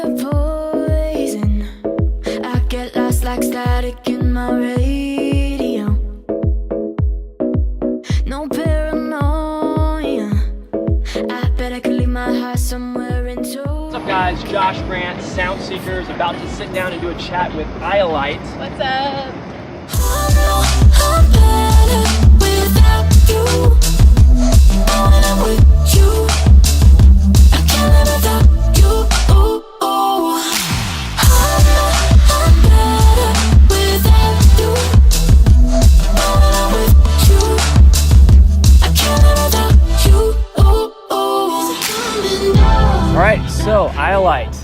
the poison. I get lost like static in my radio. No paranoia. I bet I could leave my heart somewhere in Tokyo. What's up, guys? Josh Grant, Sound Seekers, about to sit down and do a chat with IOLITE. What's up? I'm better without you. When I'm with you, I can't live without you. I'm better without you. When I'm with you, I can't live without you. All right, so IOLITE,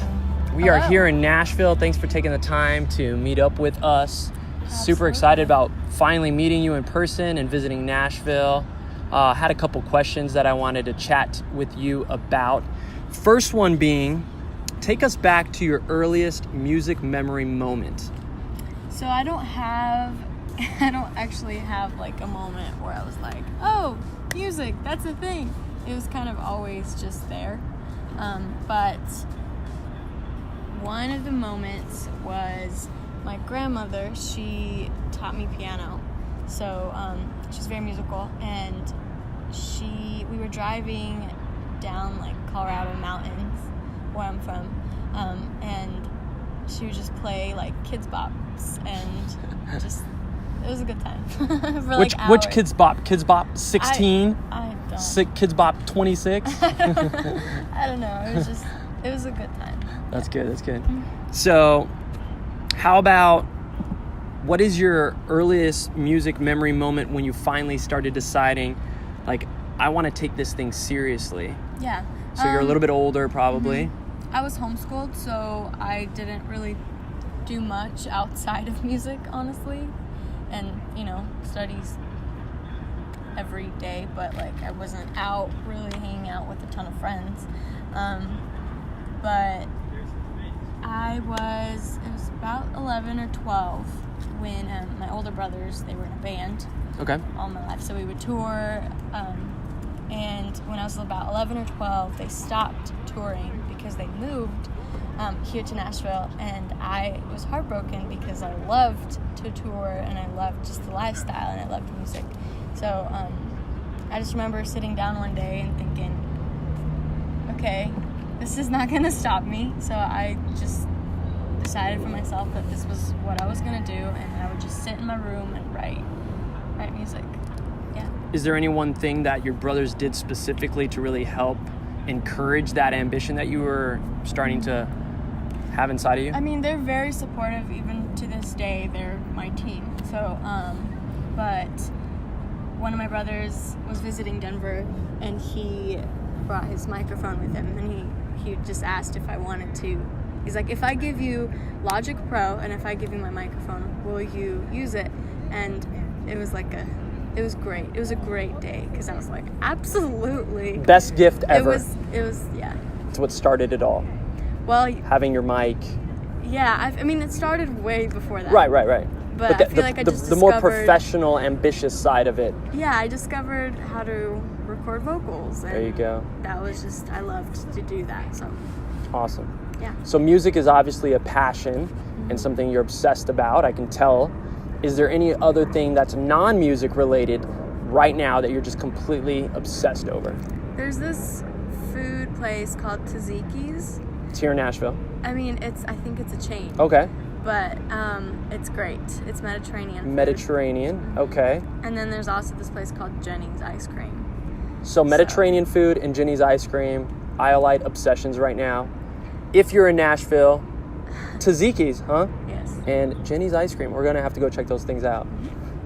we are here in Nashville. Thanks for taking the time to meet up with us. Super excited about finally meeting you in person and visiting Nashville. Had a couple questions that I wanted to chat with you about. First one being, take us back to your earliest music memory moment. So I don't actually have like a moment where I was like, oh, music, that's a thing. It was kind of always just there. But one of the moments was my grandmother. She taught me piano. So she's very musical, and we were driving down like Colorado mountains where I'm from, and she would just play like Kids Bops, and just it was a good time. For, like, Which hours. Kids Bop? Kids Bop 16? I don't. Kids Bop 26? I don't know. It was a good time. That's good. So, how about, what is your earliest music memory moment when you finally started deciding, like, I want to take this thing seriously? Yeah. So you're a little bit older, probably. I was homeschooled, so I didn't really do much outside of music, honestly. And, studies every day, but like I wasn't out really hanging out with a ton of friends. But it was about 11 or 12 when my older brothers, they were in a band. Okay. All my life. So we would tour, and when I was about 11 or 12, they stopped touring because they moved here to Nashville, and I was heartbroken because I loved to tour, and I loved just the lifestyle, and I loved music. So I just remember sitting down one day and thinking, okay, this is not going to stop me. So I just decided for myself that this was what I was going to do, and I would just sit in my room and write music. Yeah. Is there any one thing that your brothers did specifically to really help encourage that ambition that you were starting to have inside of you? I mean, they're very supportive. Even to this day, they're my team. So, but one of my brothers was visiting Denver, and he brought his microphone with him, and he just asked if I wanted to. He's like, if I give you Logic Pro and if I give you my microphone, will you use it? And it was like it was great. It was a great day because I was like, absolutely. Best gift ever. It was, yeah. It's what started it all. Well, having your mic. Yeah, I mean, it started way before that. Right. But I feel like I just the discovered... more professional, ambitious side of it. Yeah, I discovered how to record vocals. And there you go. That was just, I loved to do that, so. Awesome. Yeah. So music is obviously a passion and something you're obsessed about, I can tell. Is there any other thing that's non-music related right now that you're just completely obsessed over? There's this food place called Tzatziki's. It's here in Nashville. I mean, I think it's a chain. Okay. But it's great. It's Mediterranean food. Mediterranean, okay. And then there's also this place called Jenny's Ice Cream. So Mediterranean food and Jenny's Ice Cream, IOLITE obsessions right now. If you're in Nashville, Tzatziki's, huh? Yes. And Jenny's Ice Cream. We're going to have to go check those things out.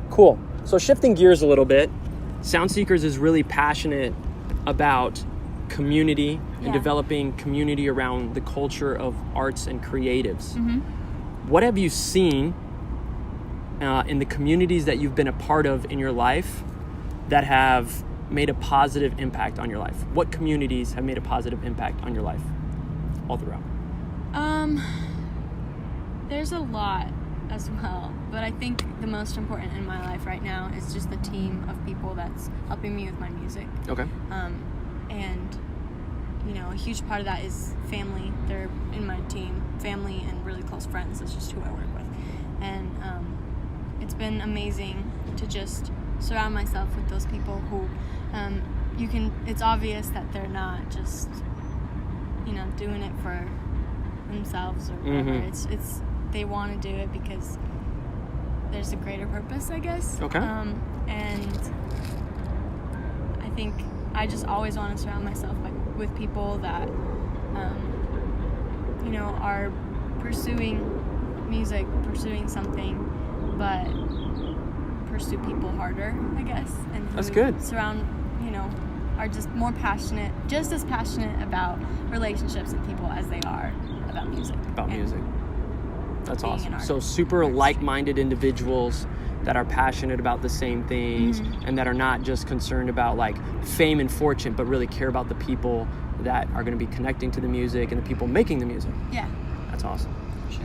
Cool. So shifting gears a little bit, Sound Seekers is really passionate about community and developing community around the culture of arts and creatives. What have you seen in the communities that you've been a part of in your life that have made a positive impact on your life? What communities have made a positive impact on your life all throughout? There's a lot as well, but I think the most important in my life right now is just the team of people that's helping me with my music. Okay. And a huge part of that is family. They're in my team, family and really close friends. That's just who I work with. And it's been amazing to just surround myself with those people who it's obvious that they're not just, doing it for themselves or whatever. Mm-hmm. It's they want to do it because there's a greater purpose, I guess. Okay. And I think I just always want to surround myself with people that, are pursuing music, pursuing something, but pursue people harder, I guess. And who That's good. Are just more passionate, just as passionate about relationships and people as they are about music. That's being awesome. an So artist. super like-minded individuals that are passionate about the same things and that are not just concerned about like fame and fortune, but really care about the people that are going to be connecting to the music and the people making the music. Yeah. That's awesome. Sure.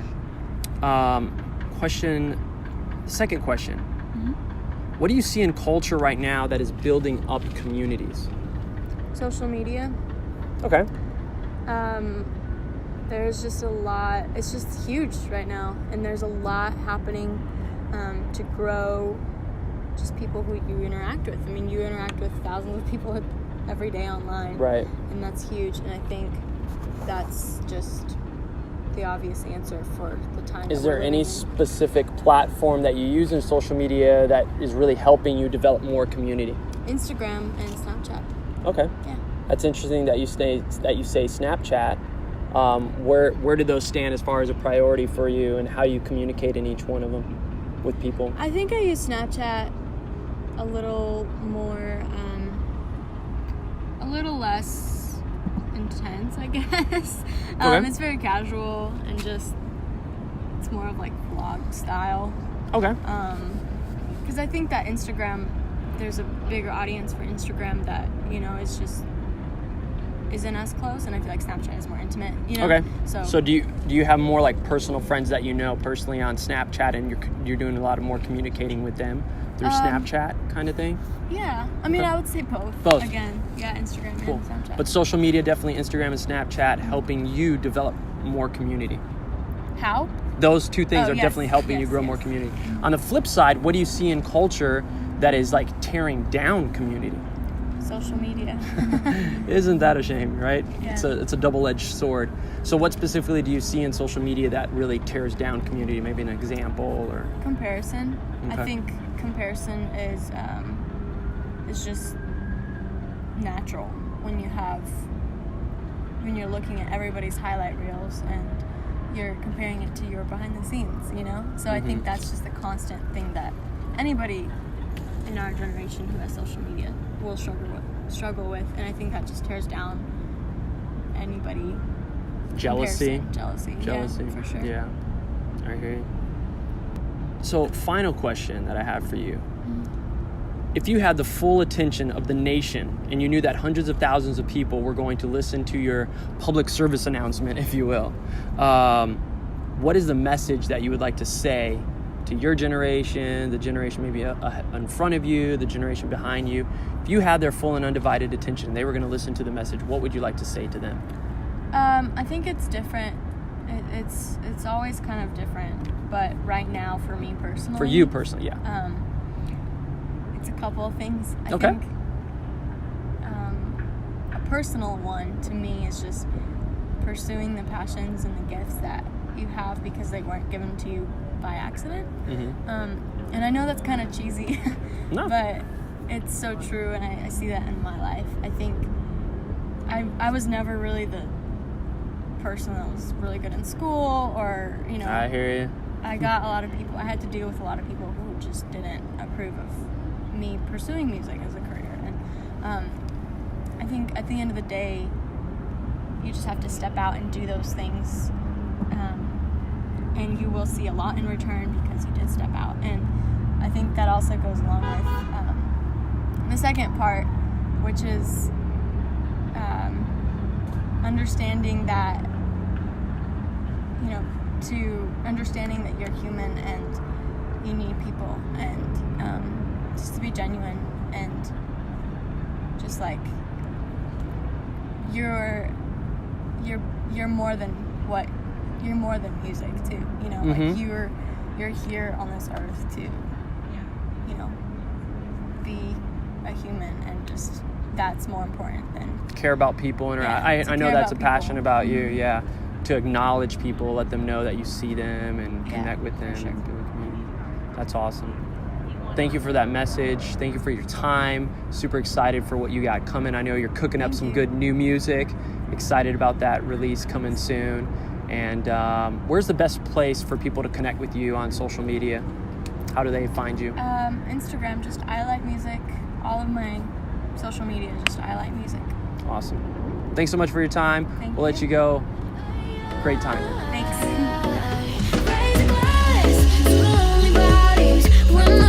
Second question. What do you see in culture right now that is building up communities? Social media. Okay. There's just a lot. It's just huge right now, and there's a lot happening to grow just people who you interact with. I mean, you interact with thousands of people every day online. Right. And that's huge, and I think that's just the obvious answer for the time. Is there any specific platform that you use in social media that is really helping you develop more community? Instagram and Snapchat. Okay. Yeah. That's interesting that you say Snapchat. Where do those stand as far as a priority for you, and how you communicate in each one of them with people? I think I use Snapchat a little more, a little less intense, I guess. Okay. It's very casual and just, it's more of like vlog style. Okay. Because I think that Instagram, there's a bigger audience for Instagram that, isn't as close, and I feel like Snapchat is more intimate, Okay. So do you have more like personal friends that you know personally on Snapchat, and you're doing a lot of more communicating with them through Snapchat kind of thing? yeah, I mean, Okay. I would say both. Both. Again, yeah, Instagram Cool. and Snapchat. But social media, definitely Instagram and Snapchat, helping you develop more community. How? Those two things Oh, are yes, definitely helping you yes, grow yes. more community. On the flip side, what do you see in culture that is like tearing down community? Social media. Isn't that a shame, right? Yeah. It's a double-edged sword. So what specifically do you see in social media that really tears down community? Maybe an example or... Comparison. Okay. I think comparison is just natural when you're looking at everybody's highlight reels and you're comparing it to your behind the scenes, So I think that's just a constant thing that anybody in our generation who has social media will struggle with, and I think that just tears down anybody. Jealousy. Jealousy. Yeah, for sure. Yeah, I hear you. So, final question that I have for you. If you had the full attention of the nation and you knew that hundreds of thousands of people were going to listen to your public service announcement, if you will, what is the message that you would like to say to your generation, the generation maybe in front of you, the generation behind you? If you had their full and undivided attention and they were going to listen to the message, what would you like to say to them? I think it's different. It's always kind of different, but right now for me personally. For you personally, yeah. It's a couple of things. I Okay. think a personal one to me is just pursuing the passions and the gifts that you have because they weren't given to you by accident. And I know that's kind of cheesy, No. but it's so true, and I see that in my life. I think I was never really the person that was really good in school, or I hear you. I had to deal with a lot of people who just didn't approve of me pursuing music as a career. And I think at the end of the day, you just have to step out and do those things, and you will see a lot in return because you did step out. And I think that also goes along with the second part, which is understanding that, understanding that you're human and you need people, and just to be genuine, and just like you're more than music too. You know, like you're here on this earth to, you know, be a human, and just that's more important than care about people. And I know that's a passion about you. Yeah, to acknowledge people, let them know that you see them and connect with them and build a community. That's awesome. Thank you for that message. Thank you for your time. Super excited for what you got coming. I know you're cooking up some good new music. Excited about that release coming soon. And where's the best place for people to connect with you on social media? How do they find you? Instagram, just IOLITE music. All of my social media, just IOLITE music. Awesome. Thanks so much for your time. We'll let you go. Great time. Thanks. Raise a glass to lonely bodies.